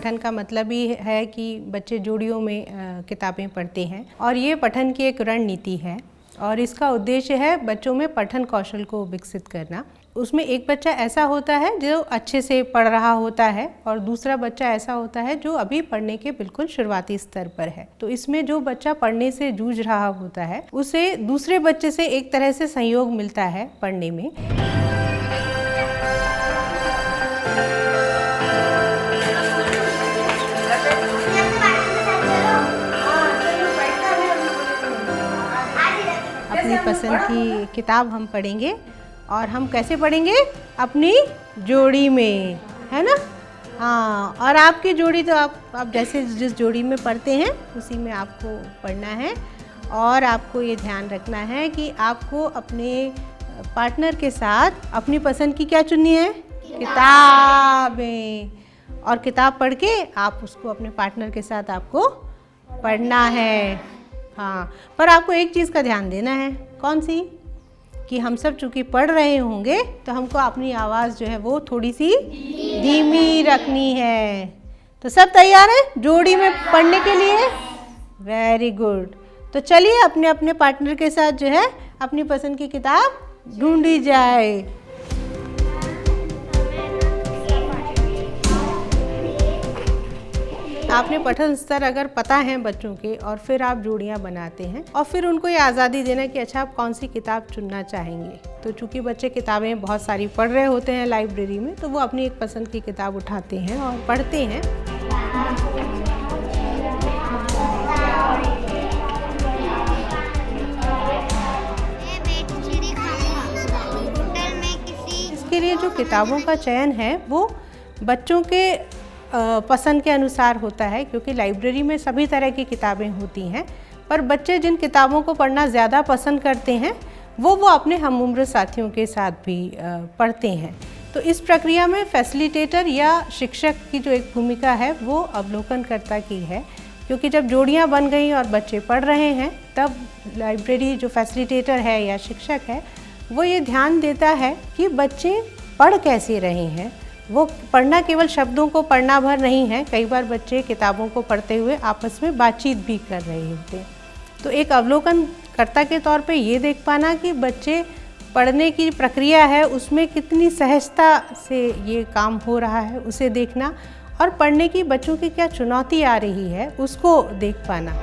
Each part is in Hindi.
पठन का मतलब ही है कि बच्चे जोड़ियों में किताबें पढ़ते हैं और ये पठन की एक रणनीति है और इसका उद्देश्य है बच्चों में पठन कौशल को विकसित करना। उसमें एक बच्चा ऐसा होता है जो अच्छे से पढ़ रहा होता है और दूसरा बच्चा ऐसा होता है जो अभी पढ़ने के बिल्कुल शुरुआती स्तर पर है। तो इसमें जो बच्चा पढ़ने से जूझ रहा होता है उसे दूसरे बच्चे से एक तरह से सहयोग मिलता है पढ़ने में। अपनी पसंद की किताब हम पढ़ेंगे और हम कैसे पढ़ेंगे? अपनी जोड़ी में, है ना? हाँ, और आपकी जोड़ी तो आप जैसे जिस जोड़ी में पढ़ते हैं उसी में आपको पढ़ना है और आपको ये ध्यान रखना है कि आपको अपने पार्टनर के साथ अपनी पसंद की क्या चुननी है? किताबें। और किताब पढ़ के आप उसको अपने पार्टनर के साथ आपको पढ़ना है। हाँ, पर आपको एक चीज़ का ध्यान देना है। कौन सी? कि हम सब चूँकि पढ़ रहे होंगे तो हमको अपनी आवाज़ जो है वो थोड़ी सी धीमी रखनी है। तो सब तैयार हैं जोड़ी में पढ़ने के लिए? Very good. तो चलिए अपने अपने पार्टनर के साथ जो है अपनी पसंद की किताब ढूंढी जाए। आपने पठन स्तर अगर पता है बच्चों के और फिर आप जोड़ियां बनाते हैं और फिर उनको ये आज़ादी देना कि अच्छा आप कौन सी किताब चुनना चाहेंगे। तो चूंकि बच्चे किताबें बहुत सारी पढ़ रहे होते हैं लाइब्रेरी में, तो वो अपनी एक पसंद की किताब उठाते हैं और पढ़ते हैं। इसके लिए जो किताबों का चयन है वो बच्चों के पसंद के अनुसार होता है, क्योंकि लाइब्रेरी में सभी तरह की किताबें होती हैं, पर बच्चे जिन किताबों को पढ़ना ज़्यादा पसंद करते हैं वो अपने हमउम्र साथियों के साथ भी पढ़ते हैं। तो इस प्रक्रिया में फैसिलिटेटर या शिक्षक की जो एक भूमिका है वो अवलोकनकर्ता की है, क्योंकि जब जोड़ियां बन गई और बच्चे पढ़ रहे हैं तब लाइब्रेरी जो फैसिलिटेटर है या शिक्षक है वो ये ध्यान देता है कि बच्चे पढ़ कैसे रहे हैं। वो पढ़ना केवल शब्दों को पढ़ना भर नहीं है, कई बार बच्चे किताबों को पढ़ते हुए आपस में बातचीत भी कर रहे होते हैं। तो एक अवलोकनकर्ता के तौर पे ये देख पाना कि बच्चे पढ़ने की प्रक्रिया है उसमें कितनी सहजता से ये काम हो रहा है उसे देखना, और पढ़ने की बच्चों की क्या चुनौती आ रही है उसको देख पाना।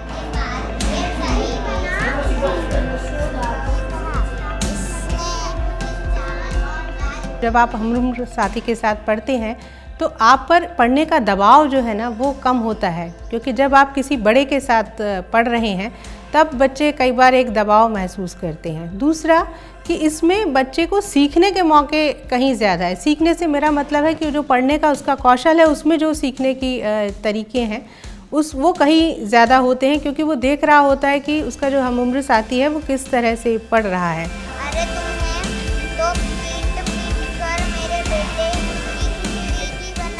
जब आप हमउम्र साथी के साथ पढ़ते हैं तो आप पर पढ़ने का दबाव जो है ना वो कम होता है, क्योंकि जब आप किसी बड़े के साथ पढ़ रहे हैं तब बच्चे कई बार एक दबाव महसूस करते हैं। दूसरा कि इसमें बच्चे को सीखने के मौके कहीं ज़्यादा है। सीखने से मेरा मतलब है कि जो पढ़ने का उसका कौशल है उसमें जो सीखने की तरीके हैं वो कहीं ज़्यादा होते हैं, क्योंकि वो देख रहा होता है कि उसका जो हमउम्र साथी है वो किस तरह से पढ़ रहा है।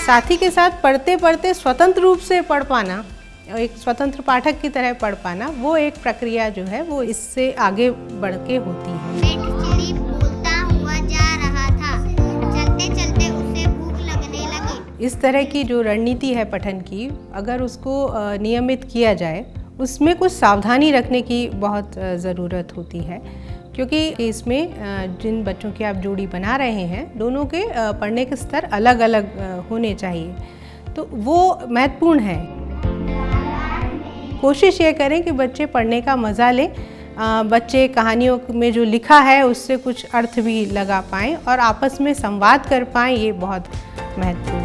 साथी के साथ पढ़ते पढ़ते स्वतंत्र रूप से पढ़ पाना, एक स्वतंत्र पाठक की तरह पढ़ पाना, वो एक प्रक्रिया जो है वो इससे आगे बढ़ के होती है। बोलता हुआ जा रहा था, चलते चलते उसे भूख लगने लगी। इस तरह की जो रणनीति है पठन की, अगर उसको नियमित किया जाए उसमें कुछ सावधानी रखने की बहुत ज़रूरत होती है, क्योंकि इसमें जिन बच्चों की आप जोड़ी बना रहे हैं दोनों के पढ़ने के स्तर अलग अलग होने चाहिए, तो वो महत्वपूर्ण है। कोशिश ये करें कि बच्चे पढ़ने का मज़ा लें, बच्चे कहानियों में जो लिखा है उससे कुछ अर्थ भी लगा पाएँ और आपस में संवाद कर पाएँ, ये बहुत महत्वपूर्ण है।